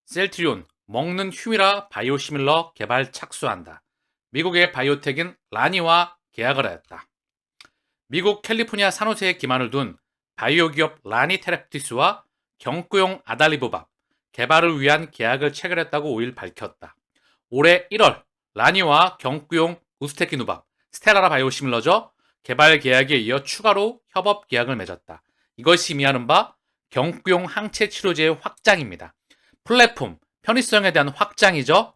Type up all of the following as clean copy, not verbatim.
셀트리온, 먹는 휴미라 바이오시밀러 개발 착수한다. 미국의 바이오텍인 라니와 계약을 하였다. 미국 캘리포니아 산호세에 기반을 둔 바이오 기업 라니 테라피티스와 경구용 아달리보밥 개발을 위한 계약을 체결했다고 5일 밝혔다. 올해 1월 라니와 경구용 우스테키누밥 스테라라 바이오시밀러죠. 개발 계약에 이어 추가로 협업 계약을 맺었다. 이것이 의미하는 바 경구용 항체 치료제의 확장입니다. 플랫폼, 편의성에 대한 확장이죠.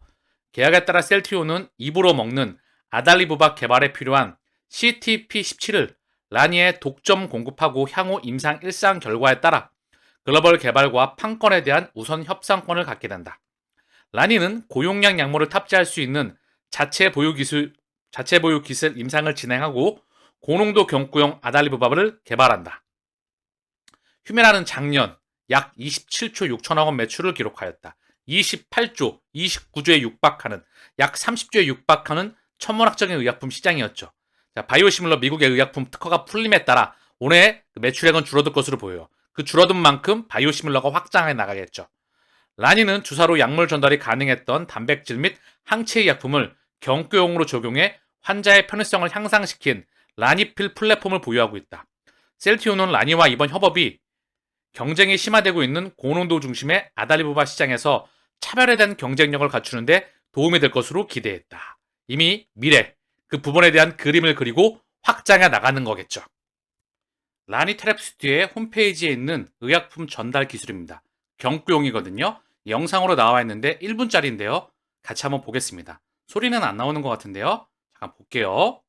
계약에 따라 셀트리온은 입으로 먹는 아달리보밥 개발에 필요한 CTP17을 라니에 독점 공급하고 향후 임상 1상 결과에 따라 글로벌 개발과 판권에 대한 우선 협상권을 갖게 된다. 라니는 고용량 약물을 탑재할 수 있는 자체 보유 기술 임상을 진행하고 고농도 경구용 아달리보밥을 개발한다. 휴메라는 작년 약 27조 6천억 원 매출을 기록하였다. 28조, 29조에 육박하는 약 30조에 육박하는 천문학적인 의약품 시장이었죠. 자, 바이오시밀러 미국의 의약품 특허가 풀림에 따라 올해 매출액은 줄어들 것으로 보여요. 그 줄어든 만큼 바이오시밀러가 확장해 나가겠죠. 라니는 주사로 약물 전달이 가능했던 단백질 및 항체 의약품을 경구용으로 적용해 환자의 편의성을 향상시킨 라니필 플랫폼을 보유하고 있다. 셀트리온은 라니와 이번 협업이 경쟁이 심화되고 있는 고농도 중심의 아달리보밥 시장에서 차별에 대한 경쟁력을 갖추는데 도움이 될 것으로 기대했다. 이미 미래, 그 부분에 대한 그림을 그리고 확장해 나가는 거겠죠. 라니 테라피스트의 홈페이지에 있는 의약품 전달 기술입니다. 경구용이거든요. 영상으로 나와 있는데 1분짜리인데요. 같이 한번 보겠습니다. 소리는 안 나오는 것 같은데요. 잠깐 볼게요.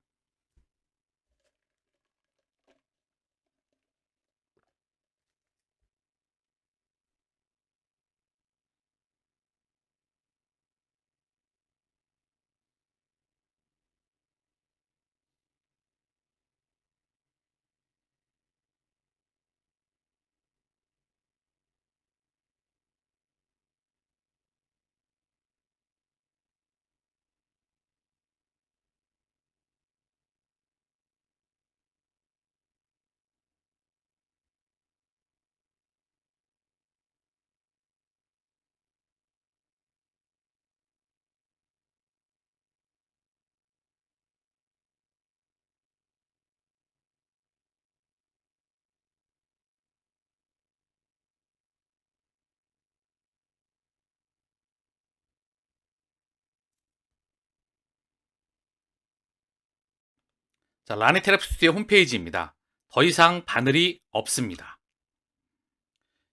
자, 라니 테라피스트의 홈페이지입니다. 더 이상 바늘이 없습니다.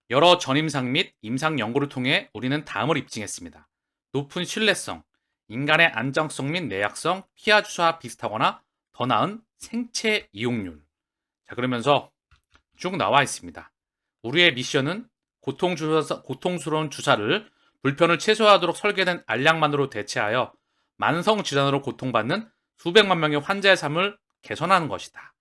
여러 전임상 및 임상 연구를 통해 우리는 다음을 입증했습니다. 높은 신뢰성, 인간의 안정성 및 내약성, 피하 주사와 비슷하거나 더 나은 생체 이용률. 자, 그러면서 쭉 나와 있습니다. 우리의 미션은 고통스러운 주사를 불편을 최소화하도록 설계된 알약만으로 대체하여 만성 질환으로 고통받는 수백만 명의 환자의 삶을 개선하는 것이다.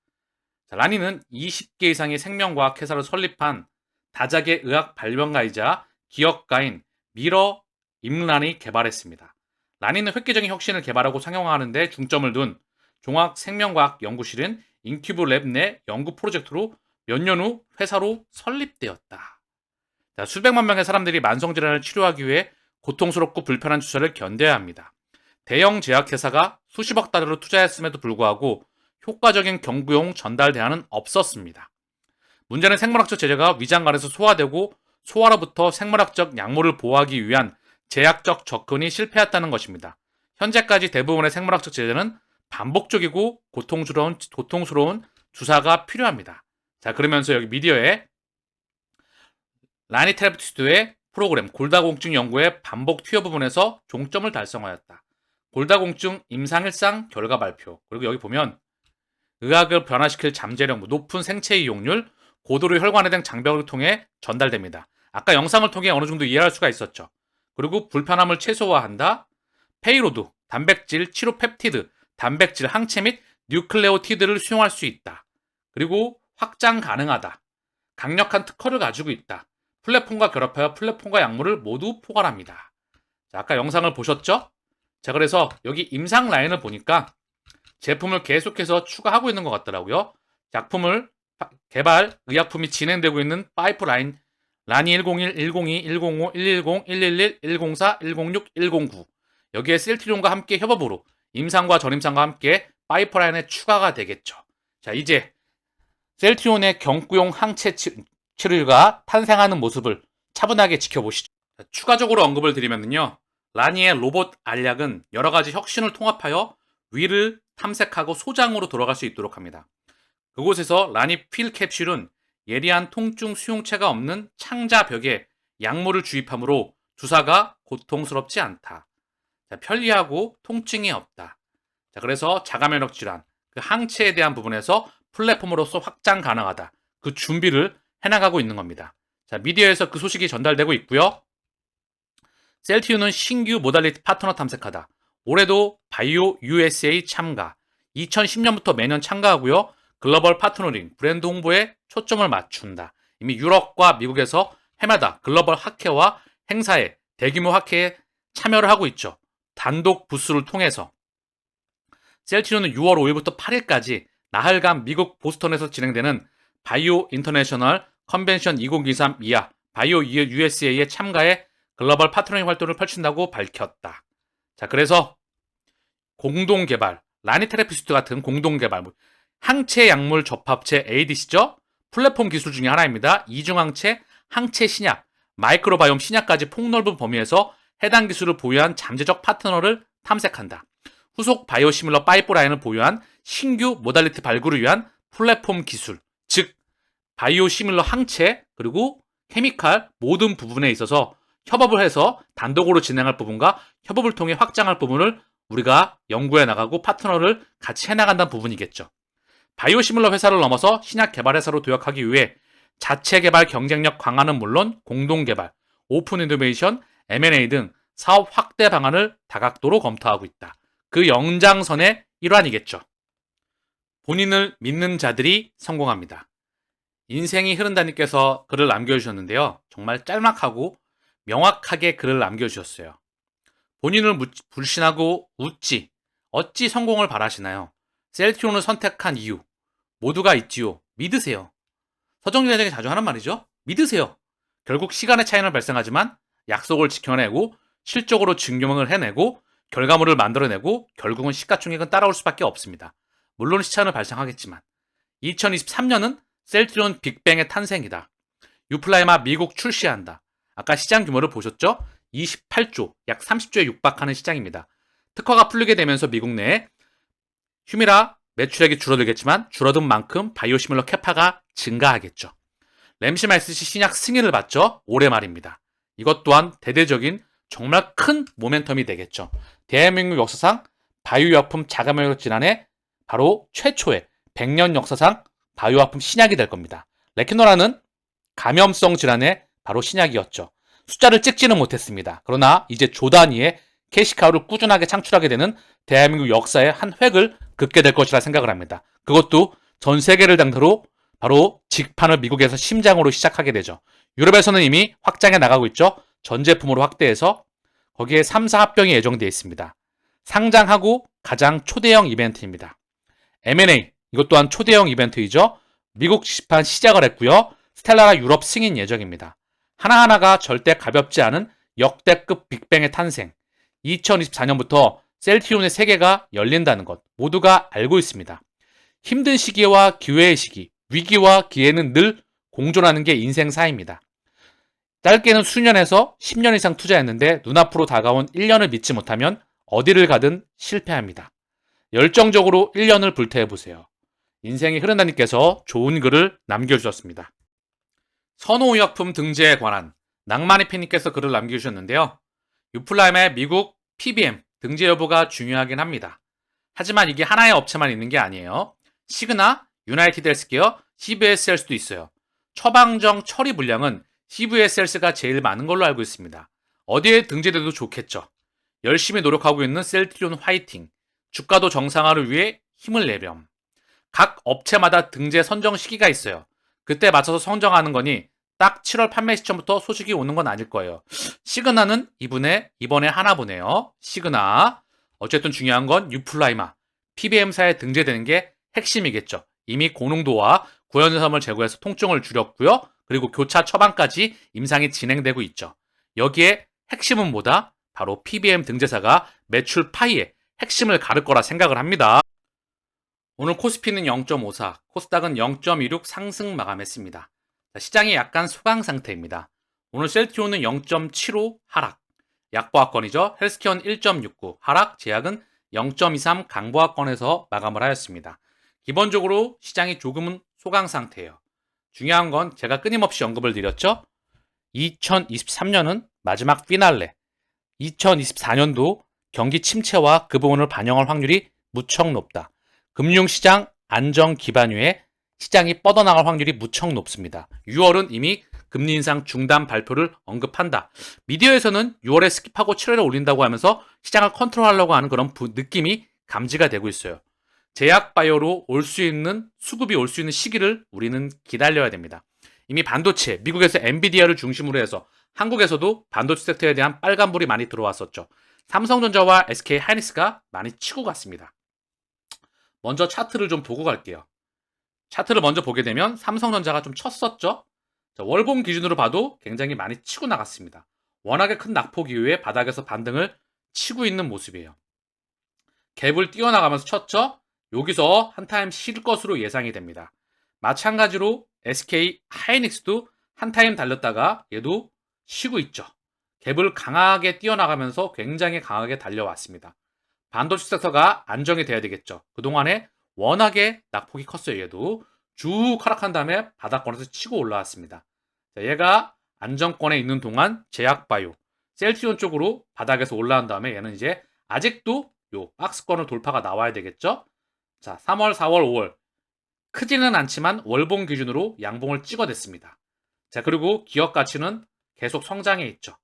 자, 라니는 20개 이상의 생명과학 회사를 설립한 다작의 의학 발명가이자 기업가인 미러 임란이 개발했습니다. 라니는 획기적인 혁신을 개발하고 상용화하는 데 중점을 둔 종합생명과학 연구실인 인큐브 랩 내 연구 프로젝트로 몇 년 후 회사로 설립되었다. 자, 수백만 명의 사람들이 만성질환을 치료하기 위해 고통스럽고 불편한 주사를 견뎌야 합니다. 대형 제약회사가 수십억 달러를 투자했음에도 불구하고 효과적인 경구용 전달 대안은 없었습니다. 문제는 생물학적 제재가 위장관에서 소화되고 소화로부터 생물학적 약물을 보호하기 위한 제약적 접근이 실패했다는 것입니다. 현재까지 대부분의 생물학적 제재는 반복적이고 고통스러운 주사가 필요합니다. 자, 그러면서 여기 미디어에 라니 테라피스트의 프로그램 골다공증 연구의 반복 투여 부분에서 종점을 달성하였다. 골다공증 임상일상 결과 발표. 그리고 여기 보면 의학을 변화시킬 잠재력, 높은 생체 이용률, 고도로 혈관에 등 장벽을 통해 전달됩니다. 아까 영상을 통해 어느 정도 이해할 수가 있었죠. 그리고 불편함을 최소화한다. 페이로드, 단백질, 치료 펩티드, 단백질, 항체 및 뉴클레오티드를 수용할 수 있다. 그리고 확장 가능하다. 강력한 특허를 가지고 있다. 플랫폼과 결합하여 플랫폼과 약물을 모두 포괄합니다. 자, 아까 영상을 보셨죠? 자, 그래서 여기 임상 라인을 보니까 제품을 계속해서 추가하고 있는 것 같더라고요. 약품을 개발, 의약품이 진행되고 있는 파이프라인 라니 101, 102, 105, 110, 111, 104, 106, 109 여기에 셀트리온과 함께 협업으로 임상과 전임상과 함께 파이프라인에 추가가 되겠죠. 자, 이제 셀트리온의 경구용 항체 치료가 탄생하는 모습을 차분하게 지켜보시죠. 자, 추가적으로 언급을 드리면요. 라니의 로봇 알약은 여러 가지 혁신을 통합하여 위를 탐색하고 소장으로 돌아갈 수 있도록 합니다. 그곳에서 라니 필 캡슐은 예리한 통증 수용체가 없는 창자벽에 약물을 주입하므로 주사가 고통스럽지 않다. 자, 편리하고 통증이 없다. 자, 그래서 자가면역 질환, 그 항체에 대한 부분에서 플랫폼으로서 확장 가능하다. 그 준비를 해나가고 있는 겁니다. 자, 미디어에서 그 소식이 전달되고 있고요. 셀트리온은 신규 모달리티 파트너 탐색하다. 올해도 바이오 USA 참가. 2010년부터 매년 참가하고요. 글로벌 파트너링, 브랜드 홍보에 초점을 맞춘다. 이미 유럽과 미국에서 해마다 글로벌 학회와 행사에 대규모 학회에 참여를 하고 있죠. 단독 부스를 통해서. 셀트리온은 6월 5일부터 8일까지 나흘간 미국 보스턴에서 진행되는 바이오 인터내셔널 컨벤션 2023 이하 바이오 USA에 참가해 글로벌 파트너링 활동을 펼친다고 밝혔다. 자, 그래서 공동 개발, 라니테라피스트 같은 공동 개발, 항체 약물 접합체 ADC죠? 플랫폼 기술 중에 하나입니다. 이중항체, 항체 신약, 마이크로바이옴 신약까지 폭넓은 범위에서 해당 기술을 보유한 잠재적 파트너를 탐색한다. 후속 바이오시밀러 파이프라인을 보유한 신규 모달리티 발굴을 위한 플랫폼 기술, 즉 바이오시밀러 항체 그리고 케미칼 모든 부분에 있어서 협업을 해서 단독으로 진행할 부분과 협업을 통해 확장할 부분을 우리가 연구해 나가고 파트너를 같이 해나간다는 부분이겠죠. 바이오시밀러 회사를 넘어서 신약 개발 회사로 도약하기 위해 자체 개발 경쟁력 강화는 물론 공동 개발, 오픈 이노베이션, M&A 등 사업 확대 방안을 다각도로 검토하고 있다. 그 연장선의 일환이겠죠. 본인을 믿는 자들이 성공합니다. 인생이 흐른다님께서 글을 남겨주셨는데요. 정말 짤막하고 명확하게 글을 남겨주셨어요. 본인을 불신하고 어찌 성공을 바라시나요? 셀트리온을 선택한 이유 모두가 있지요. 믿으세요. 서정진 회장이 자주 하는 말이죠. 믿으세요. 결국 시간의 차이는 발생하지만 약속을 지켜내고 실적으로 증명을 해내고 결과물을 만들어내고 결국은 시가총액은 따라올 수밖에 없습니다. 물론 시차는 발생하겠지만 2023년은 셀트리온 빅뱅의 탄생이다. 유플라이마 미국 출시한다. 아까 시장 규모를 보셨죠? 28조, 약 30조에 육박하는 시장입니다. 특허가 풀리게 되면서 미국 내에 휴미라 매출액이 줄어들겠지만 줄어든 만큼 바이오시밀러 캐파가 증가하겠죠. 램시말스시 신약 승인을 받죠. 올해 말입니다. 이것 또한 대대적인 정말 큰 모멘텀이 되겠죠. 대한민국 역사상 바이오약품 자가면역 질환의 바로 최초의 100년 역사상 바이오약품 신약이 될 겁니다. 레키노라는 감염성 질환의 바로 신약이었죠. 숫자를 찍지는 못했습니다. 그러나 이제 조 단위의 캐시카우를 꾸준하게 창출하게 되는 대한민국 역사의 한 획을 긋게 될 것이라 생각을 합니다. 그것도 전 세계를 상대로 바로 직판을 미국에서 심장으로 시작하게 되죠. 유럽에서는 이미 확장해 나가고 있죠. 전 제품으로 확대해서 거기에 3사 합병이 예정되어 있습니다. 상장하고 가장 초대형 이벤트입니다. M&A 이것 또한 초대형 이벤트이죠. 미국 지판 시작을 했고요. 스텔라가 유럽 승인 예정입니다. 하나하나가 절대 가볍지 않은 역대급 빅뱅의 탄생. 2024년부터 셀트리온의 세계가 열린다는 것 모두가 알고 있습니다. 힘든 시기와 기회의 시기, 위기와 기회는 늘 공존하는 게 인생사입니다. 짧게는 수년에서 10년 이상 투자했는데 눈앞으로 다가온 1년을 믿지 못하면 어디를 가든 실패합니다. 열정적으로 1년을 불태워보세요. 인생이 흐른다님께서 좋은 글을 남겨주셨습니다. 선호의약품 등재에 관한 낭만이피님께서 글을 남겨주셨는데요. 유플라임의 미국 PBM 등재 여부가 중요하긴 합니다. 하지만 이게 하나의 업체만 있는 게 아니에요. 시그나, 유나이티드 헬스케어, CVS 헬스도 있어요. 처방정 처리 물량은 CVS 헬스가 제일 많은 걸로 알고 있습니다. 어디에 등재돼도 좋겠죠. 열심히 노력하고 있는 셀트리온 화이팅. 주가도 정상화를 위해 힘을 내렴. 각 업체마다 등재 선정 시기가 있어요. 그때 맞춰서 선정하는 거니 딱 7월 판매 시점부터 소식이 오는 건 아닐 거예요. 시그나는 이번에 하나 보네요. 시그나. 어쨌든 중요한 건 유플라이마. PBM사에 등재되는 게 핵심이겠죠. 이미 고농도와 구연산염을 제거해서 통증을 줄였고요. 그리고 교차 처방까지 임상이 진행되고 있죠. 여기에 핵심은 뭐다? 바로 PBM 등재사가 매출 파이의 핵심을 가를 거라 생각을 합니다. 오늘 코스피는 0.54, 코스닥은 0.26 상승 마감했습니다. 시장이 약간 소강 상태입니다. 오늘 셀트리온은 0.75 하락, 약보합권이죠. 헬스케어는 1.69 하락, 제약은 0.23 강보합권에서 마감을 하였습니다. 기본적으로 시장이 조금은 소강 상태예요. 중요한 건 제가 끊임없이 언급을 드렸죠. 2023년은 마지막 피날레, 2024년도 경기 침체와 그 부분을 반영할 확률이 무척 높다. 금융시장 안정 기반 위에 시장이 뻗어나갈 확률이 무척 높습니다. 6월은 이미 금리 인상 중단 발표를 언급한다. 미디어에서는 6월에 스킵하고 7월에 올린다고 하면서 시장을 컨트롤하려고 하는 그런 느낌이 감지가 되고 있어요. 제약바이오로 올 수 있는 수급이 올 수 있는 시기를 우리는 기다려야 됩니다. 이미 반도체, 미국에서 엔비디아를 중심으로 해서 한국에서도 반도체 섹터에 대한 빨간불이 많이 들어왔었죠. 삼성전자와 SK 하이닉스가 많이 치고 갔습니다. 먼저 차트를 좀 보고 갈게요. 차트를 먼저 보게 되면 삼성전자가 좀 쳤었죠. 자, 월봉 기준으로 봐도 굉장히 많이 치고 나갔습니다. 워낙에 큰 낙폭 이후에 바닥에서 반등을 치고 있는 모습이에요. 갭을 뛰어나가면서 쳤죠. 여기서 한 타임 쉴 것으로 예상이 됩니다. 마찬가지로 SK 하이닉스도 한 타임 달렸다가 얘도 쉬고 있죠. 갭을 강하게 뛰어나가면서 굉장히 강하게 달려왔습니다. 반도체 섹터가 안정이 돼야 되겠죠. 그동안에 워낙에 낙폭이 컸어요. 얘도 쭉 하락한 다음에 바닥권에서 치고 올라왔습니다. 자, 얘가 안정권에 있는 동안 제약바이오, 셀트리온 쪽으로 바닥에서 올라온 다음에 얘는 이제 아직도 요 박스권을 돌파가 나와야 되겠죠. 자, 3월, 4월, 5월 크지는 않지만 월봉 기준으로 양봉을 찍어댔습니다. 자, 그리고 기업 가치는 계속 성장해 있죠.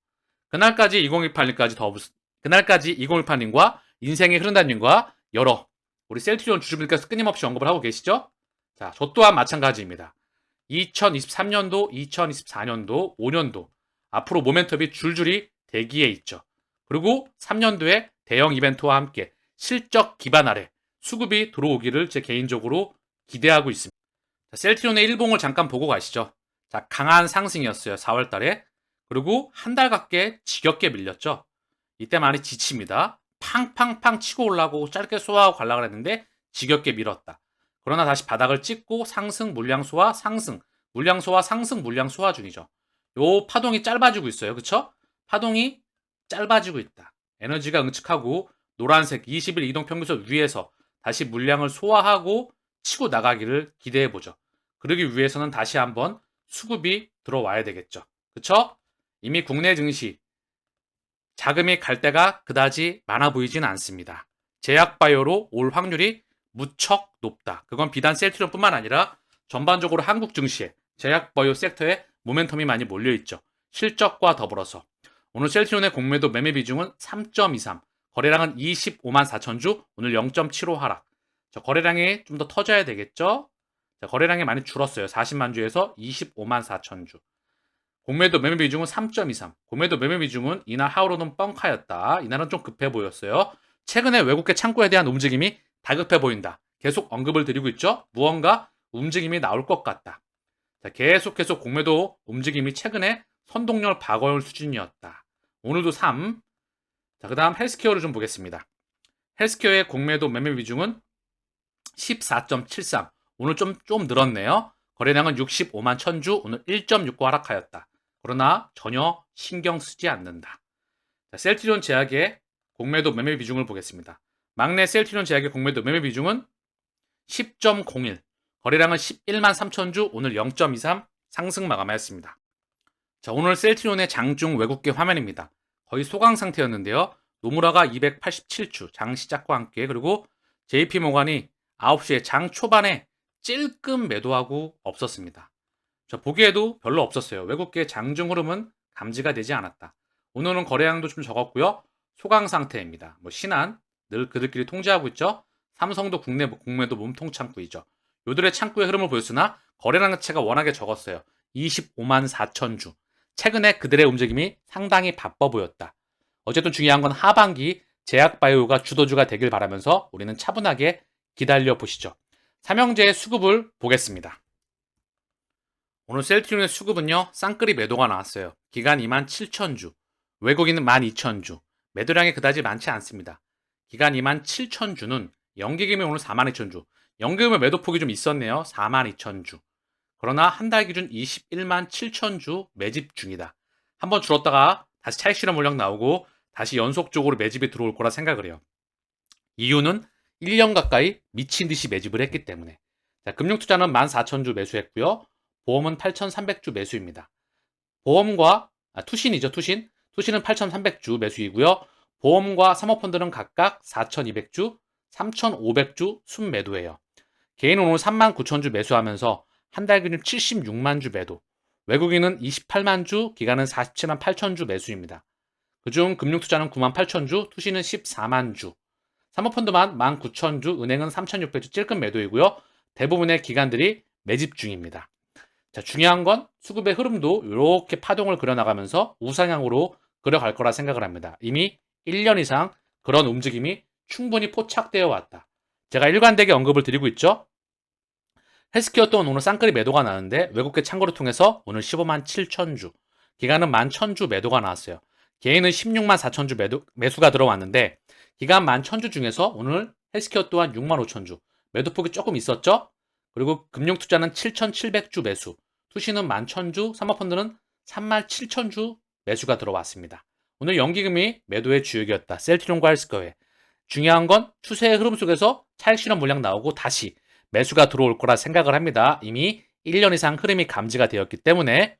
그날까지 2018님과 인생의 흐른다님과 여러 우리 셀트리온 주주분들께서 끊임없이 언급을 하고 계시죠? 자, 저 또한 마찬가지입니다. 2023년도, 2024년도, 5년도 앞으로 모멘텀이 줄줄이 대기에 있죠. 그리고 3년도에 대형 이벤트와 함께 실적 기반 아래 수급이 들어오기를 제 개인적으로 기대하고 있습니다. 자, 셀트리온의 일봉을 잠깐 보고 가시죠. 자, 강한 상승이었어요. 4월 달에. 그리고 한 달 가까이 지겹게 밀렸죠. 이때 많이 지칩니다. 팡팡팡 치고 올라오고 짧게 소화하고 가려고 했는데 지겹게 밀었다. 그러나 다시 바닥을 찍고 상승, 물량 소화, 상승, 물량 소화, 상승, 물량 소화 중이죠. 요 파동이 짧아지고 있어요. 그쵸? 파동이 짧아지고 있다. 에너지가 응축하고 노란색 20일 이동평균선 위에서 다시 물량을 소화하고 치고 나가기를 기대해보죠. 그러기 위해서는 다시 한번 수급이 들어와야 되겠죠. 그쵸? 이미 국내 증시 자금이 갈 데가 그다지 많아 보이진 않습니다. 제약바이오로 올 확률이 무척 높다. 그건 비단 셀트리온뿐만 아니라 전반적으로 한국 증시에 제약바이오 섹터에 모멘텀이 많이 몰려있죠. 실적과 더불어서 오늘 셀트리온의 공매도 매매 비중은 3.23, 거래량은 25만 4천 주, 오늘 0.75 하락. 거래량이 좀 더 터져야 되겠죠? 거래량이 많이 줄었어요. 40만 주에서 25만 4천 주. 공매도 매매 비중은 3.23. 공매도 매매 비중은 이날 하루는 뻥카였다. 이날은 좀 급해 보였어요. 최근에 외국계 창구에 대한 움직임이 다급해 보인다. 계속 언급을 드리고 있죠. 무언가 움직임이 나올 것 같다. 자, 계속 공매도 움직임이 최근에 선동열 박어열 수준이었다. 오늘도 3. 자, 그 다음 헬스케어를 좀 보겠습니다. 헬스케어의 공매도 매매 비중은 14.73. 오늘 좀 늘었네요. 거래량은 65만 1000주, 오늘 1.69 하락하였다. 그러나 전혀 신경 쓰지 않는다. 자, 셀트리온 제약의 공매도 매매 비중을 보겠습니다. 막내 셀트리온 제약의 공매도 매매 비중은 10.01, 거래량은 11만 3천 주, 오늘 0.23 상승 마감하였습니다. 자, 오늘 셀트리온의 장중 외국계 화면입니다. 거의 소강 상태였는데요. 노무라가 287주 장 시작과 함께, 그리고 JP모간이 9시에 장 초반에 찔끔 매도하고 없었습니다. 저 보기에도 별로 없었어요. 외국계 장중 흐름은 감지가 되지 않았다. 오늘은 거래량도 좀 적었고요. 소강 상태입니다. 신한 늘 그들끼리 통제하고 있죠. 삼성도 국내 공매도 몸통 창구이죠. 요들의 창구의 흐름을 보였으나 거래량 자체가 워낙에 적었어요. 25만 4천 주. 최근에 그들의 움직임이 상당히 바빠 보였다. 어쨌든 중요한 건 하반기 제약바이오가 주도주가 되길 바라면서 우리는 차분하게 기다려 보시죠. 삼형제의 수급을 보겠습니다. 오늘 셀트리온의 수급은요, 쌍끌이 매도가 나왔어요. 기간 27,000주, 외국인은 12,000주, 매도량이 그다지 많지 않습니다. 기간 27,000주는 연기금이 오늘 42,000주, 연기금의 매도폭이 좀 있었네요. 42,000주. 그러나 한 달 기준 217,000주 매집 중이다. 한번 줄었다가 다시 차익 실현 물량 나오고 다시 연속적으로 매집이 들어올 거라 생각을 해요. 이유는 1년 가까이 미친 듯이 매집을 했기 때문에. 자, 금융투자는 14,000주 매수했고요. 보험은 8,300주 매수입니다. 보험과 투신이죠, 투신. 투신은 8,300주 매수이고요. 보험과 사모펀드는 각각 4,200주, 3,500주 순매도예요. 개인은 오늘 39,000주 매수하면서 한 달 기준 76만 주 매도. 외국인은 28만 주, 기간은 47만 8천 주 매수입니다. 그중 금융투자는 9만 8천 주, 투신은 14만 주. 사모펀드만 19,000주, 은행은 3,600주 찔끔 매도이고요. 대부분의 기관들이 매집 중입니다. 자, 중요한 건 수급의 흐름도 이렇게 파동을 그려나가면서 우상향으로 그려갈 거라 생각을 합니다. 이미 1년 이상 그런 움직임이 충분히 포착되어 왔다. 제가 일관되게 언급을 드리고 있죠. 헬스케어 또한 오늘 쌍끌이 매도가 나는데 외국계 창고를 통해서 오늘 15만 7천 주, 기간은 11,000주 매도가 나왔어요. 개인은 16만 4천 주 매수가 들어왔는데 기간 11,000주 중에서 오늘 헬스케어 또한 6만 5천 주 매도폭이 조금 있었죠. 그리고 금융투자는 7,700주 매수, 투신은 11,000주, 사모펀드는 3만 7천 주 매수가 들어왔습니다. 오늘 연기금이 매도의 주역이었다. 셀트리온과 헬스케어에. 중요한 건 추세의 흐름 속에서 차익 실현 물량 나오고 다시 매수가 들어올 거라 생각을 합니다. 이미 1년 이상 흐름이 감지가 되었기 때문에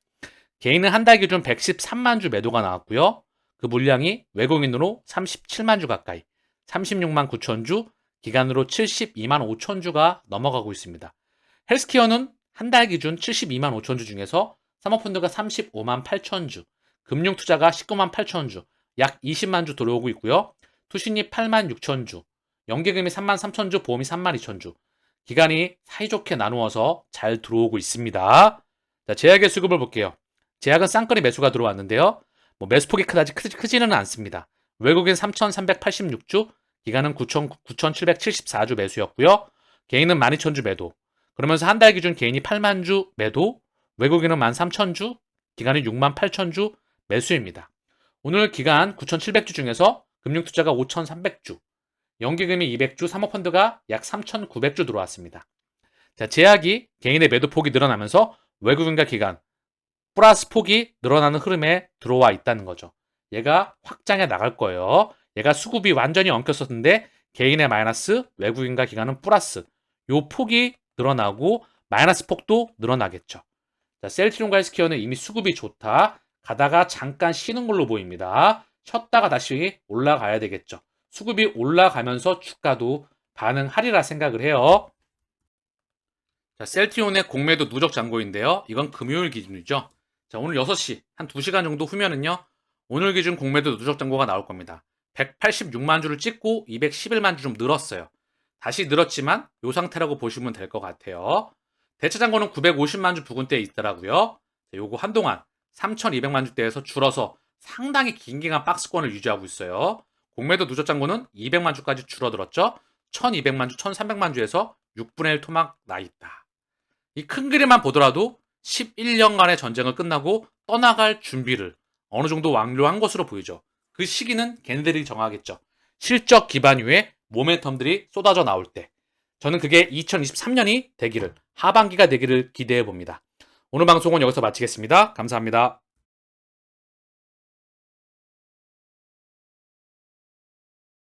개인은 한 달 기준 113만 주 매도가 나왔고요. 그 물량이 외국인으로 37만 주 가까이, 36만 9천 주, 기간으로 72만 5천 주가 넘어가고 있습니다. 헬스케어는 한 달 기준 72만 5천 주 중에서 사모펀드가 35만 8천 주, 금융투자가 19만 8천 주, 약 20만 주 들어오고 있고요. 투신이 8만 6천 주, 연계금이 3만 3천 주, 보험이 3만 2천 주. 기간이 사이좋게 나누어서 잘 들어오고 있습니다. 자, 제약의 수급을 볼게요. 제약은 쌍끌이 매수가 들어왔는데요. 매수폭이 그다지 크지는 않습니다. 외국인 3,386주, 기간은 9,774주 매수였고요. 개인은 12,000주 매도. 그러면서 한 달 기준 개인이 8만 주 매도, 외국인은 13,000주, 기간은 6만 8천 주 매수입니다. 오늘 기간 9,700주 중에서 금융투자가 5,300주, 연기금이 200주, 사모펀드가 약 3,900주 들어왔습니다. 자, 제약이 개인의 매도 폭이 늘어나면서 외국인과 기관, 플러스 폭이 늘어나는 흐름에 들어와 있다는 거죠. 얘가 확장해 나갈 거예요. 얘가 수급이 완전히 엉켰었는데 개인의 마이너스, 외국인과 기관은 플러스. 요 폭이 늘어나고 마이너스 폭도 늘어나겠죠. 자, 셀트리온과 헬스케어는 이미 수급이 좋다. 가다가 잠깐 쉬는 걸로 보입니다. 쉬었다가 다시 올라가야 되겠죠. 수급이 올라가면서 주가도 반응하리라 생각을 해요. 자, 셀트리온의 공매도 누적 잔고인데요. 이건 금요일 기준이죠. 자, 오늘 6시, 한 2시간 정도 후면은요. 오늘 기준 공매도 누적 잔고가 나올 겁니다. 186만 주를 찍고 211만 주 좀 늘었어요. 다시 늘었지만 이 상태라고 보시면 될 것 같아요. 대체 잔고는 950만 주 부근대에 있더라고요. 요거 한동안 3,200만 주대에서 줄어서 상당히 긴 기간 박스권을 유지하고 있어요. 공매도 누적 잔고는 200만 주까지 줄어들었죠. 1,200만 주, 1,300만 주에서 6분의 1 토막 나 있다. 이 큰 그림만 보더라도 11년간의 전쟁을 끝나고 떠나갈 준비를 어느 정도 완료한 것으로 보이죠. 그 시기는 걔네들이 정하겠죠. 실적 기반유의 모멘텀들이 쏟아져 나올 때. 저는 그게 2023년이 되기를, 하반기가 되기를 기대해 봅니다. 오늘 방송은 여기서 마치겠습니다. 감사합니다.